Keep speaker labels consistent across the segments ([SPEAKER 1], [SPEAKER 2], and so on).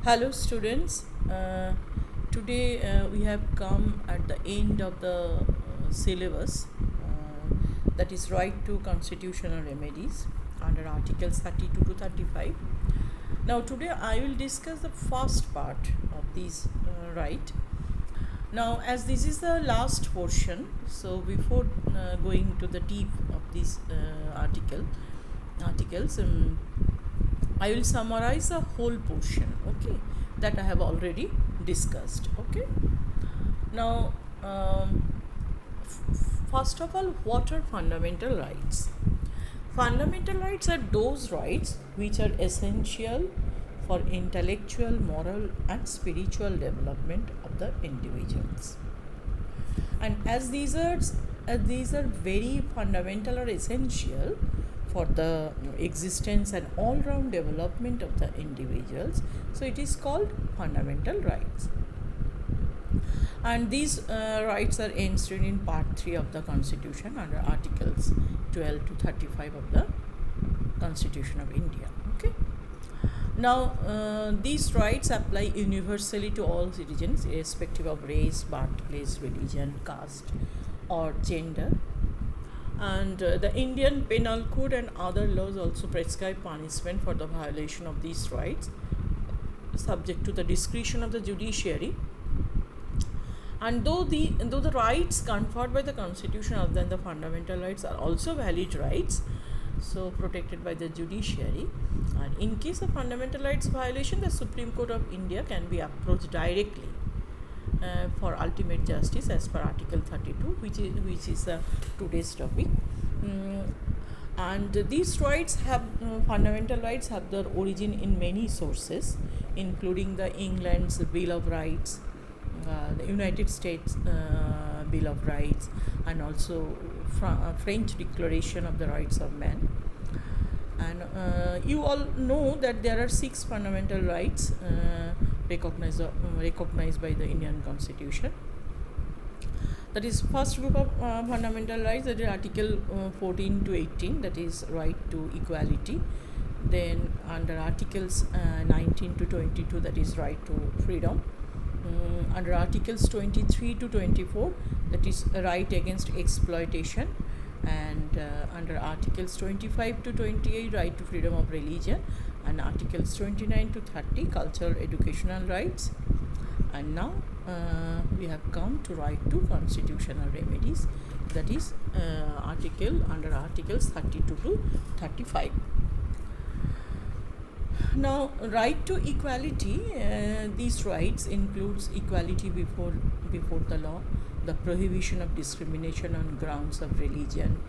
[SPEAKER 1] Hello, students. Today we have come at the end of the syllabus that is right to constitutional remedies under Articles 32 to 35. Now, today I will discuss the first part of this right. Now, as this is the last portion, so before going to the deep of this articles, I will summarize the whole portion, okay, that I have already discussed, okay. Now, first of all, what are fundamental rights? Fundamental rights are those rights which are essential for intellectual, moral, and spiritual development of the individuals. And as these are very fundamental or essential for the existence and all-round development of the individuals, so it is called fundamental rights. And these rights are enshrined in Part 3 of the Constitution under Articles 12 to 35 of the Constitution of India. Okay. Now, these rights apply universally to all citizens, irrespective of race, birthplace, religion, caste, or gender. And the Indian Penal Code and other laws also prescribe punishment for the violation of these rights, subject to the discretion of the judiciary. And though the rights conferred by the Constitution other than the fundamental rights are also valid rights, so protected by the judiciary, and in case of fundamental rights violation, the Supreme Court of India can be approached directly for ultimate justice as per Article 32, which is today's topic. And these rights have fundamental rights have their origin in many sources, including the England's Bill of Rights, the United States Bill of Rights, and also French Declaration of the Rights of Man. And you all know that there are 6 fundamental rights recognized by the Indian Constitution. That is first group of fundamental rights, that is Article 14 to 18, that is right to equality. Then under Articles 19 to 22, that is right to freedom. Under Articles 23 to 24, that is right against exploitation. And under Articles 25 to 28, right to freedom of religion. And Articles 29 to 30, cultural educational rights. And now we have come to right to constitutional remedies, that is under Articles 32 to 35. Now, right to equality, these rights includes equality before the law, the prohibition of discrimination on grounds of religion,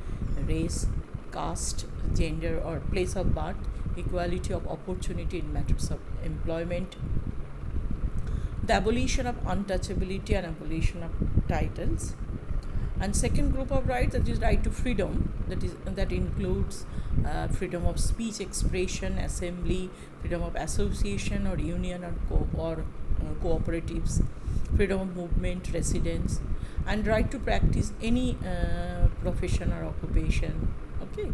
[SPEAKER 1] race, caste, gender, or place of birth, equality of opportunity in matters of employment, the abolition of untouchability and abolition of titles. And second group of rights, that is right to freedom, that includes freedom of speech, expression, assembly, freedom of association or union or cooperatives, freedom of movement, residence, and right to practice any profession or occupation. Okay.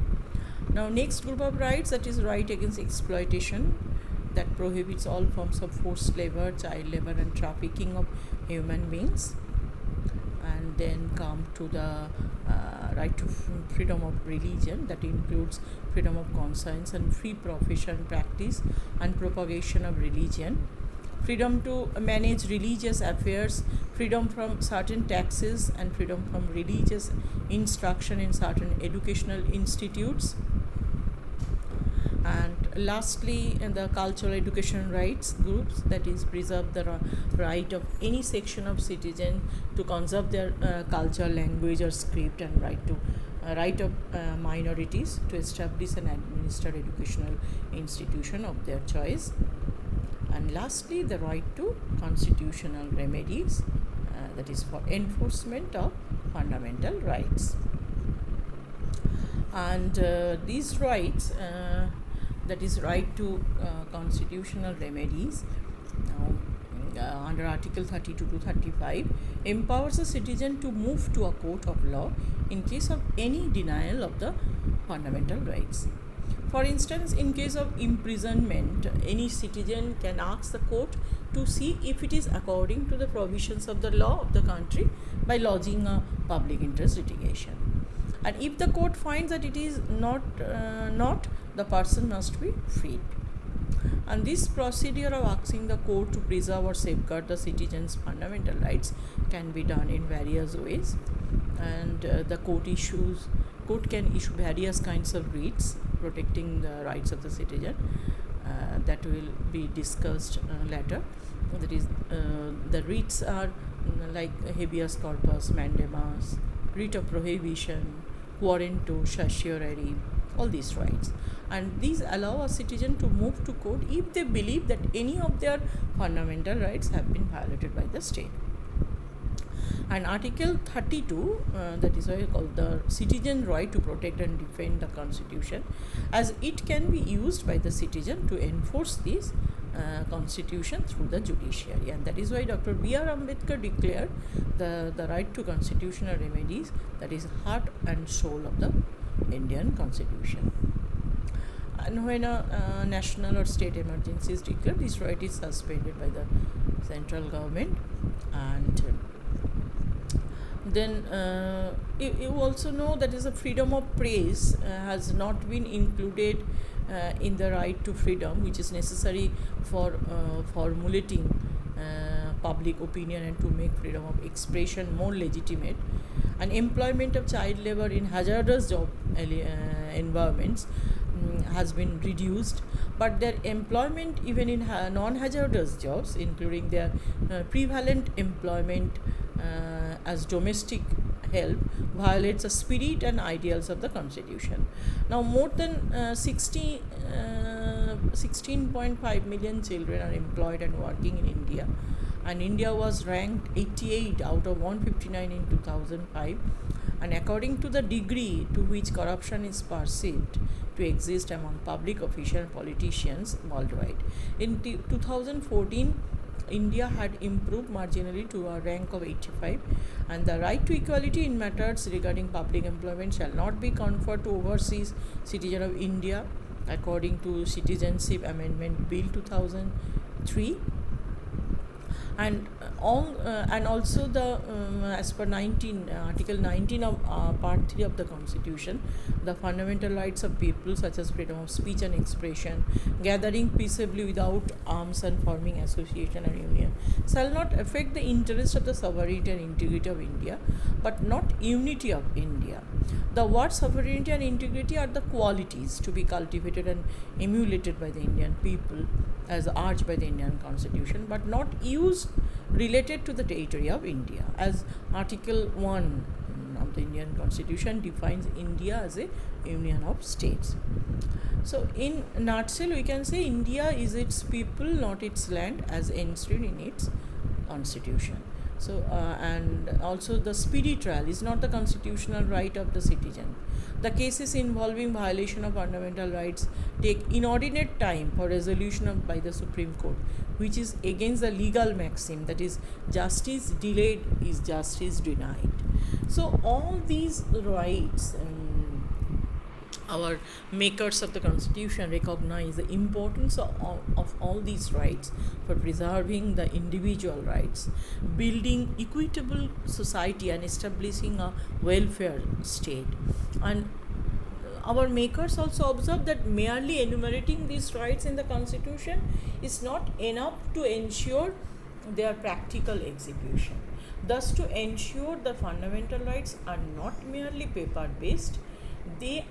[SPEAKER 1] Now, next group of rights, that is right against exploitation, that prohibits all forms of forced labor, child labor, and trafficking of human beings. And then come to the right to freedom of religion, that includes freedom of conscience and free profession, practice, and propagation of religion, freedom to manage religious affairs, freedom from certain taxes, and freedom from religious instruction in certain educational institutes. And lastly, in the cultural education rights groups, that is preserve the right of any section of citizen to conserve their culture, language, or script, and right of minorities to establish and administer educational institution of their choice. And lastly, the right to constitutional remedies, that is for enforcement of fundamental rights. And these rights, that is right to constitutional remedies, under Article 32 to 35, empowers a citizen to move to a court of law in case of any denial of the fundamental rights. For instance, in case of imprisonment, any citizen can ask the court to see if it is according to the provisions of the law of the country by lodging a public interest litigation. And if the court finds that it is not, the person must be freed. And this procedure of asking the court to preserve or safeguard the citizen's fundamental rights can be done in various ways. And the court can issue various kinds of writs protecting the rights of the citizen. That will be discussed later. That is, the writs are like habeas corpus, mandamus, writ of prohibition, warranto, certiorari, all these rights. And these allow a citizen to move to court if they believe that any of their fundamental rights have been violated by the state. And Article 32, that is why called the citizen right to protect and defend the Constitution, as it can be used by the citizen to enforce this Constitution through the judiciary. And that is why Dr. B.R. Ambedkar declared the right to constitutional remedies, that is heart and soul of the Indian Constitution. And when a national or state emergency is declared, this right is suspended by the central government. And then you also know that is a freedom of press has not been included in the right to freedom, which is necessary for formulating public opinion and to make freedom of expression more legitimate. And employment of child labor in hazardous job environments has been reduced, but their employment even in non-hazardous jobs, including their prevalent employment as domestic help, violates the spirit and ideals of the Constitution. Now, more than 16.5 million children are employed and working in India, and India was ranked 88 out of 159 in 2005. And according to the degree to which corruption is perceived to exist among public officials and politicians worldwide, in 2014, India had improved marginally to a rank of 85, and the right to equality in matters regarding public employment shall not be conferred to overseas citizens of India according to Citizenship Amendment Bill 2003. And also the as per Article 19 of Part 3 of the Constitution, the fundamental rights of people such as freedom of speech and expression, gathering peaceably without arms and forming association or union shall not affect the interest of the sovereignty and integrity of India, but not unity of India. The word sovereignty and integrity are the qualities to be cultivated and emulated by the Indian people as urged by the Indian Constitution, but not used related to the territory of India, as Article 1 of the Indian Constitution defines India as a union of states. So in nutshell, we can say India is its people, not its land, as enshrined in its Constitution. So and also the speedy trial is not the constitutional right of the citizen. The cases involving violation of fundamental rights take inordinate time for resolution by the Supreme Court, which is against the legal maxim, that is, justice delayed is justice denied. So all these rights, our makers of the Constitution recognize the importance of all these rights for preserving the individual rights, building equitable society and establishing a welfare state. And our makers also observe that merely enumerating these rights in the Constitution is not enough to ensure their practical execution. Thus, to ensure the fundamental rights are not merely paper-based, they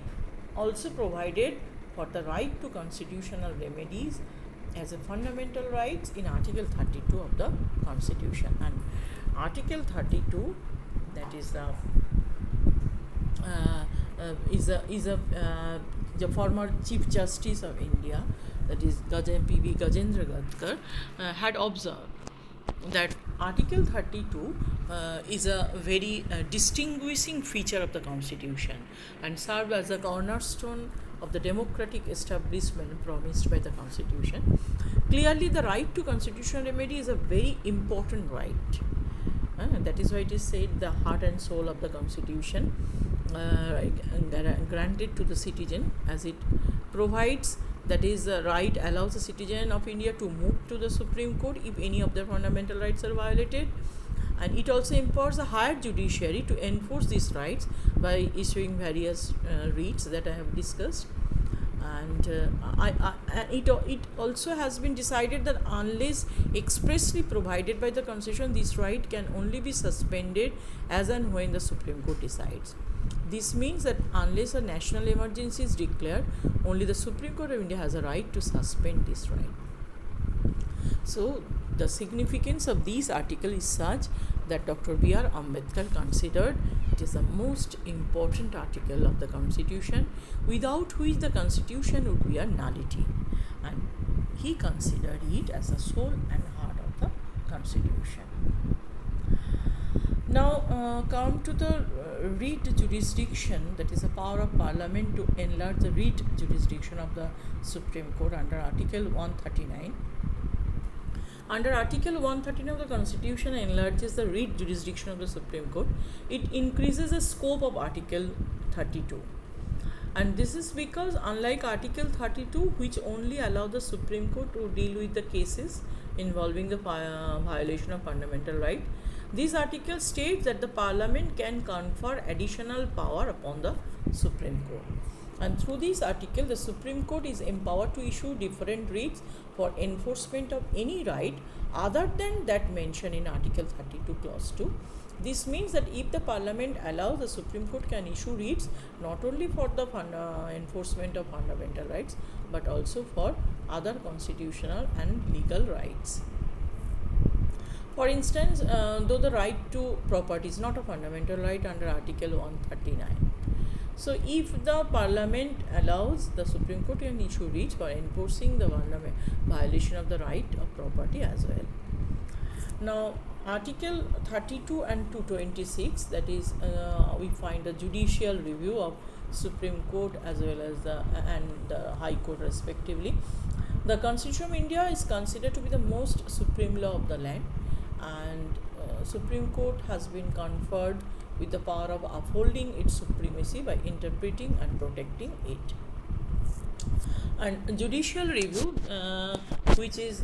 [SPEAKER 1] also provided for the right to constitutional remedies as a fundamental rights in Article 32 of the Constitution. And Article 32, that is the former Chief Justice of India, that is P.V. Gajendra Gadkar, had observed that Article 32 is a very distinguishing feature of the Constitution and served as a cornerstone of the democratic establishment promised by the Constitution. Clearly, the right to constitutional remedy is a very important right. That is why it is said the heart and soul of the Constitution. granted to the citizen, as it provides, that is the right allows the citizen of India to move to the Supreme Court if any of their fundamental rights are violated, and it also empowers the higher judiciary to enforce these rights by issuing various writs that I have discussed. And it also has been decided that unless expressly provided by the Constitution, this right can only be suspended as and when the Supreme Court decides. This means that unless a national emergency is declared, only the Supreme Court of India has a right to suspend this right. So the significance of this article is such that Dr. B.R. Ambedkar considered it is the most important article of the Constitution, without which the Constitution would be a nullity, and he considered it as the soul and heart of the Constitution. Now come to the writ jurisdiction, that is the power of Parliament to enlarge the writ jurisdiction of the Supreme Court under Article 139. Under Article 139 of the Constitution enlarges the writ jurisdiction of the Supreme Court. It increases the scope of Article 32. And this is because, unlike Article 32, which only allow the Supreme Court to deal with the cases involving the violation of fundamental right, this article states that the Parliament can confer additional power upon the Supreme Court. And through this article, the Supreme Court is empowered to issue different writs for enforcement of any right other than that mentioned in Article 32 Clause 2. This means that if the Parliament allows, the Supreme Court can issue writs not only for the enforcement of fundamental rights, but also for other constitutional and legal rights. For instance, though the right to property is not a fundamental right under Article 139. So if the Parliament allows, the Supreme Court can issue writs for enforcing the violation of the right of property as well. Now, Article 32 and 226, that is, we find the judicial review of Supreme Court as well as the High Court respectively. The Constitution of India is considered to be the most supreme law of the land, and Supreme Court has been conferred with the power of upholding its supremacy by interpreting and protecting it. And judicial review, which is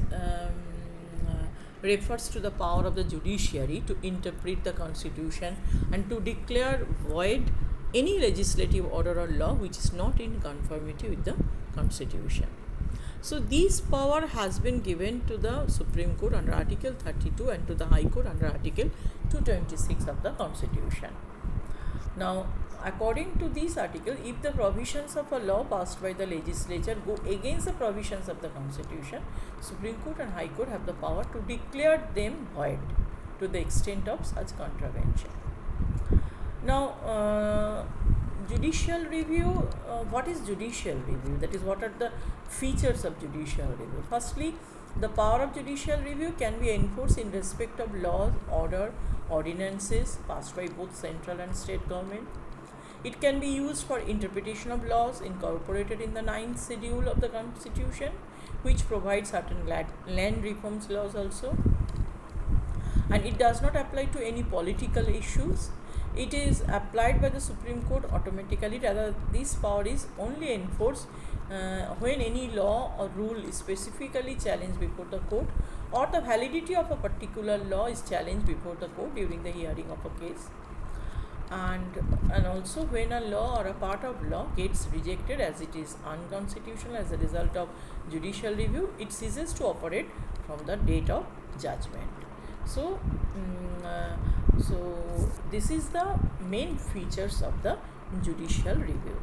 [SPEAKER 1] refers to the power of the judiciary to interpret the Constitution and to declare void any legislative order or law which is not in conformity with the Constitution. So this power has been given to the Supreme Court under Article 32 and to the High Court under Article 226 of the Constitution. Now, according to this article, if the provisions of a law passed by the legislature go against the provisions of the Constitution, Supreme Court and High Court have the power to declare them void to the extent of such contravention. Now, judicial review, what is judicial review? That is, what are the features of judicial review? Firstly, the power of judicial review can be enforced in respect of laws, ordinances passed by both central and state government. It can be used for interpretation of laws incorporated in the 9th schedule of the Constitution, which provides certain land reforms laws also. And it does not apply to any political issues. It is applied by the Supreme Court automatically. Rather, this power is only enforced when any law or rule is specifically challenged before the court, or the validity of a particular law is challenged before the court during the hearing of a case. And also when a law or a part of law gets rejected as it is unconstitutional as a result of judicial review, it ceases to operate from the date of judgment. So this is the main features of the judicial review.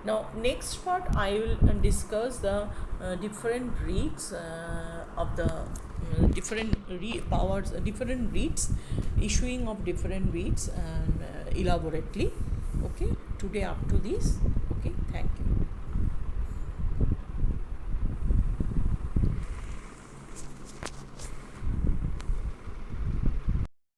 [SPEAKER 1] Now, next part I will discuss the different writs of the different powers, different writs, issuing of different writs elaborately. Okay, today up to this. Okay, thank you.